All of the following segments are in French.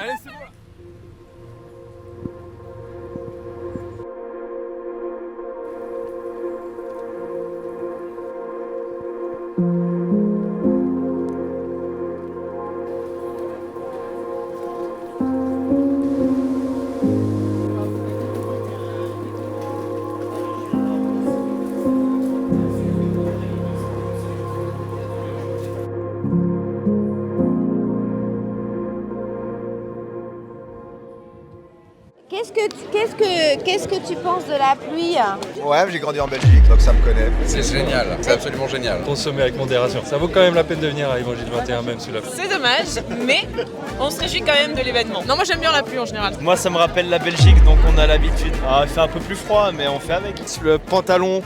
Allez, c'est bon. Qu'est-ce que tu penses de la pluie? Ouais, j'ai grandi en Belgique, donc ça me connaît. C'est génial, c'est absolument génial. Consommer avec modération. Ça vaut quand même la peine de venir à Évangile 21 même sous la pluie. C'est dommage, mais on se réjouit quand même de l'événement. Non, moi j'aime bien la pluie en général. Moi ça me rappelle la Belgique, donc on a l'habitude. Il fait un peu plus froid, mais on fait avec. Le pantalon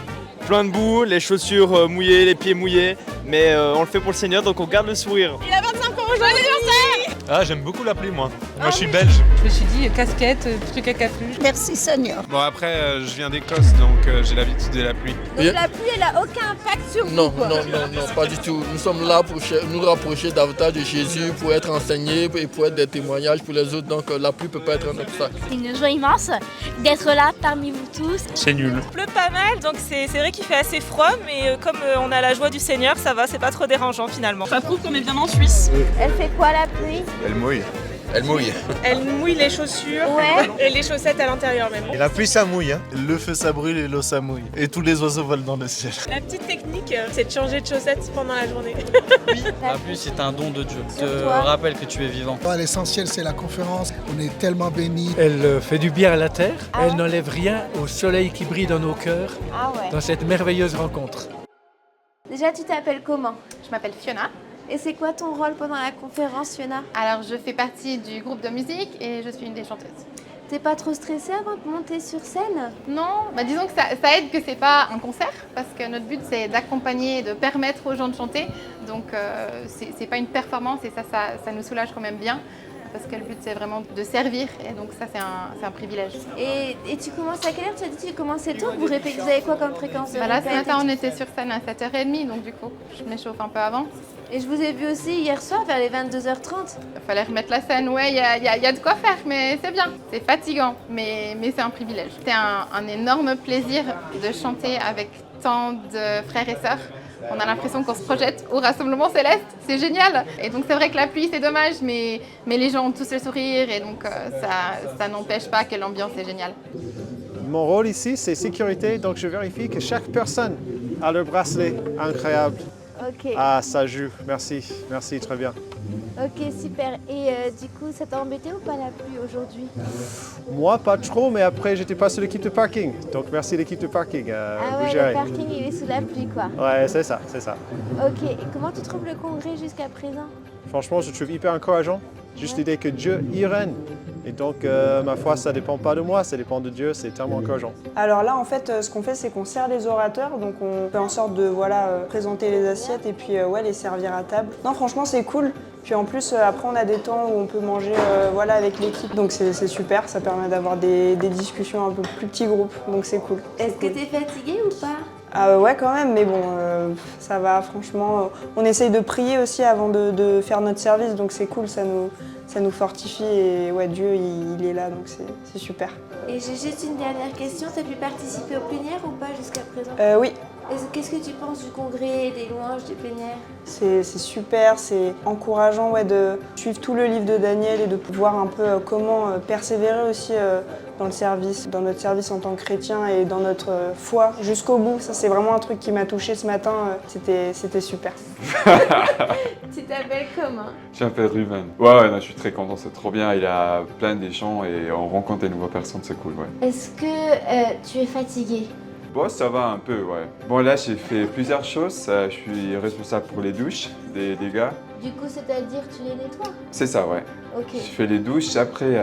plein de boue, les chaussures mouillées, les pieds mouillés, mais on le fait pour le Seigneur, donc on garde le sourire. Il a 25 ans aujourd'hui, anniversaire! Ah, j'aime beaucoup la pluie, moi. Moi, je suis belge. Je me suis dit casquette, truc à capuche. Merci Sonia. Bon après, je viens d'Écosse, donc j'ai l'habitude de la pluie. Donc la pluie, elle a aucun impact sur vous, Non, quoi. non, pas du tout. Nous sommes là pour nous rapprocher davantage de Jésus, pour être enseignés et pour être des témoignages pour les autres. Donc la pluie peut pas être un obstacle. C'est une joie immense d'être là parmi vous tous. C'est nul. Il pleut pas mal, donc c'est vrai qu'il fait assez froid, mais comme on a la joie du Seigneur, ça va, c'est pas trop dérangeant finalement. Ça prouve qu'on est bien en Suisse. Elle fait quoi la pluie? Elle mouille. Elle mouille. Elle mouille les chaussures Ouais. et les chaussettes à l'intérieur même. Et la pluie, ça mouille. Hein. Le feu ça brûle et l'eau ça mouille. Et tous les oiseaux volent dans le ciel. La petite technique, c'est de changer de chaussettes pendant la journée. La pluie c'est un don de Dieu. Sur Te toi. rappelle que tu es vivant. L'essentiel c'est la conférence, on est tellement bénis. Elle fait du bien à la terre, Ah elle ouais. n'enlève rien au soleil qui brille dans nos cœurs, Ah ouais. dans cette merveilleuse rencontre. Déjà, tu t'appelles comment? Je m'appelle Fiona. Et c'est quoi ton rôle pendant la conférence, Fiona? Alors, je fais partie du groupe de musique et je suis une des chanteuses. T'es pas trop stressée avant de monter sur scène? Non, disons que ça aide que c'est pas un concert parce que notre but c'est d'accompagner, de permettre aux gens de chanter. Donc, c'est pas une performance et ça nous soulage quand même bien parce que le but c'est vraiment de servir et donc ça c'est un privilège. Et tu commences à quelle heure? Tu as dit que tu commençais tôt? Vous avez quoi comme fréquence de Là, ce répète matin et on tout? était sur scène à 7h30 donc du coup je m'échauffe un peu avant. Et je vous ai vu aussi hier soir vers les 22h30. Il fallait remettre la scène, ouais, il y a de quoi faire, mais c'est bien. C'est fatigant, mais c'est un privilège. C'est un énorme plaisir de chanter avec tant de frères et sœurs. On a l'impression qu'on se projette au Rassemblement Céleste, c'est génial. Et donc c'est vrai que la pluie c'est dommage, mais les gens ont tous le sourire et donc ça n'empêche pas que l'ambiance est géniale. Mon rôle ici c'est sécurité, donc je vérifie que chaque personne a le bracelet. Incroyable. Ok. Ah ça joue, merci, très bien. Ok, super. Et du coup, ça t'a embêté ou pas la pluie aujourd'hui? Moi pas trop, mais après j'étais pas sur l'équipe de parking, donc merci l'équipe de parking. Ah vous ouais, gérez. le parking il est sous la pluie quoi. Ouais, c'est ça. Ok, et comment tu trouves le congrès jusqu'à présent? Franchement, je trouve hyper encourageant. Juste l'idée que Dieu y règne. Et donc, ma foi, ça ne dépend pas de moi, ça dépend de Dieu, c'est tellement encourageant. Alors là, en fait, ce qu'on fait, c'est qu'on sert les orateurs, donc on fait en sorte de présenter les assiettes et puis les servir à table. Non, franchement, c'est cool. Puis en plus, après, on a des temps où on peut manger avec l'équipe, donc c'est super. Ça permet d'avoir des discussions un peu plus petits groupes, donc c'est cool. Est-ce que t'es fatiguée ou pas? Ouais, quand même, mais bon, ça va, franchement. On essaye de prier aussi avant de faire notre service, donc c'est cool, ça nous fortifie et ouais, Dieu, il est là, donc c'est super. Et j'ai juste une dernière question, t'as pu participer aux plénières ou pas jusqu'à présent? Oui. Qu'est-ce que tu penses du congrès, des louanges, des plénières? C'est super, c'est encourageant de suivre tout le livre de Daniel et de pouvoir un peu comment persévérer aussi dans le service, dans notre service en tant que chrétien et dans notre foi jusqu'au bout. Ça, c'est vraiment un truc qui m'a touchée ce matin, c'était super. Tu t'appelles comment? Je m'appelle Ruben. Ouais, non, je suis très content, c'est trop bien. Il y a plein des gens et on rencontre des nouvelles personnes, c'est cool, ouais. Est-ce que tu es fatigué? Bon, ça va un peu, ouais. Bon, là, j'ai fait plusieurs choses. Je suis responsable pour les douches des gars. Du coup, c'est-à-dire tu les nettoies? C'est ça, ouais. Ok. Je fais les douches, après,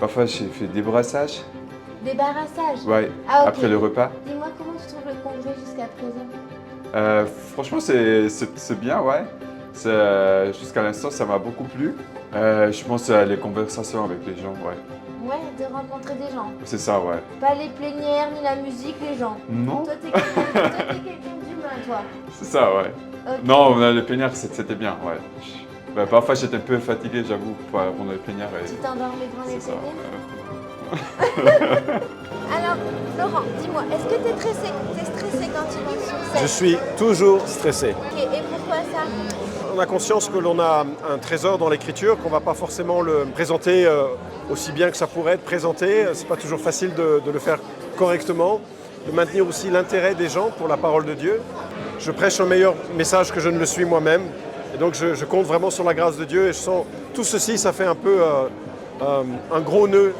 parfois, j'ai fait des brassages. Débarrassage? Ouais, Ah, ok. après le repas. Dis-moi comment tu trouves le congrès jusqu'à présent? Franchement, c'est bien, ouais. Jusqu'à l'instant, ça m'a beaucoup plu. Je pense à les conversations avec les gens, ouais. Ouais, de rencontrer des gens. C'est ça, ouais. Pas les plénières, ni la musique, les gens. Non. Toi, t'es quelqu'un d'humain, toi. C'est ça, ouais. Ok. Non, le plénière, c'était bien, ouais. Bah, parfois, j'étais un peu fatigué, j'avoue, pendant le plénière. Tu t'endormais devant les C'est ça. plénières. Alors, Laurent, dis-moi, est-ce que t'es stressé quand tu montes sur scène? Je suis toujours stressé. Ok, et pourquoi ça? On a conscience que l'on a un trésor dans l'écriture, qu'on ne va pas forcément le présenter aussi bien que ça pourrait être présenté. Ce n'est pas toujours facile de le faire correctement, de maintenir aussi l'intérêt des gens pour la parole de Dieu. Je prêche un meilleur message que je ne le suis moi-même. Et donc je compte vraiment sur la grâce de Dieu et je sens tout ceci, ça fait un peu un gros nœud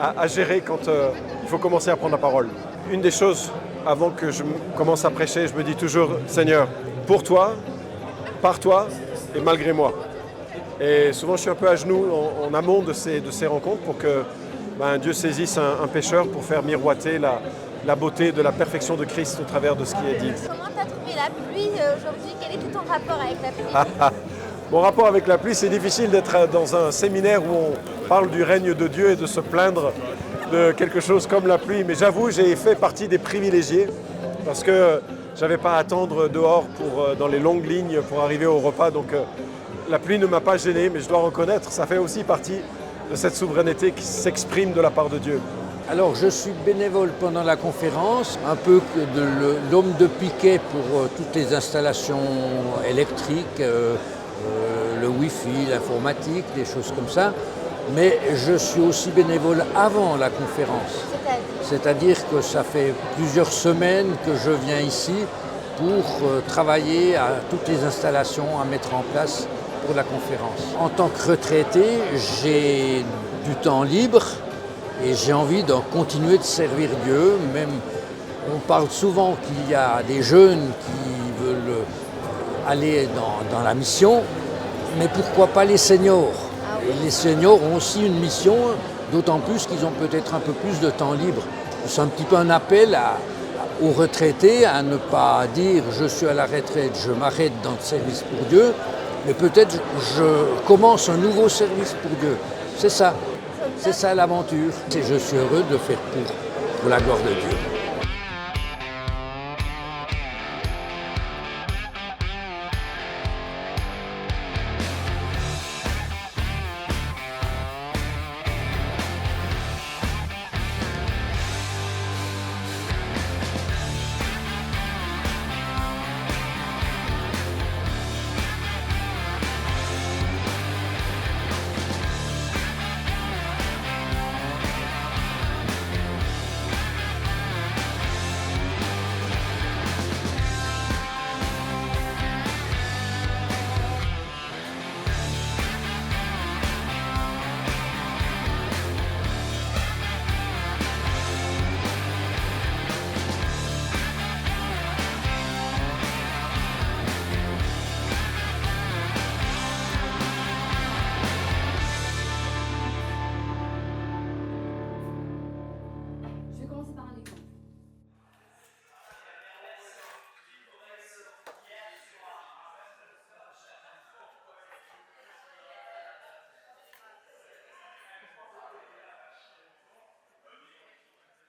à gérer quand il faut commencer à prendre la parole. Une des choses, avant que je commence à prêcher, je me dis toujours, Seigneur, pour toi, par toi et malgré moi. Et souvent, je suis un peu à genoux en amont de ces rencontres pour que Dieu saisisse un pécheur pour faire miroiter la beauté de la perfection de Christ au travers de ce qui est dit. Comment t'as trouvé la pluie aujourd'hui? Quel est tout ton rapport avec la pluie? Mon rapport avec la pluie, c'est difficile d'être dans un séminaire où on parle du règne de Dieu et de se plaindre de quelque chose comme la pluie. Mais j'avoue, j'ai fait partie des privilégiés parce que je n'avais pas à attendre dehors dans les longues lignes pour arriver au repas. Donc la pluie ne m'a pas gêné, mais je dois reconnaître, ça fait aussi partie de cette souveraineté qui s'exprime de la part de Dieu. Alors je suis bénévole pendant la conférence, un peu de l'homme de piquet pour toutes les installations électriques, le Wi-Fi, l'informatique, des choses comme ça. Mais je suis aussi bénévole avant la conférence. C'est-à-dire que ça fait plusieurs semaines que je viens ici pour travailler à toutes les installations à mettre en place pour la conférence. En tant que retraité, j'ai du temps libre et j'ai envie de continuer de servir Dieu. Même, on parle souvent qu'il y a des jeunes qui veulent aller dans la mission, mais pourquoi pas les seniors? Les seniors ont aussi une mission, d'autant plus qu'ils ont peut-être un peu plus de temps libre. C'est un petit peu un appel aux retraités à ne pas dire « je suis à la retraite, je m'arrête dans le service pour Dieu », mais peut-être je commence un nouveau service pour Dieu. C'est ça l'aventure. Et je suis heureux de le faire pour la gloire de Dieu.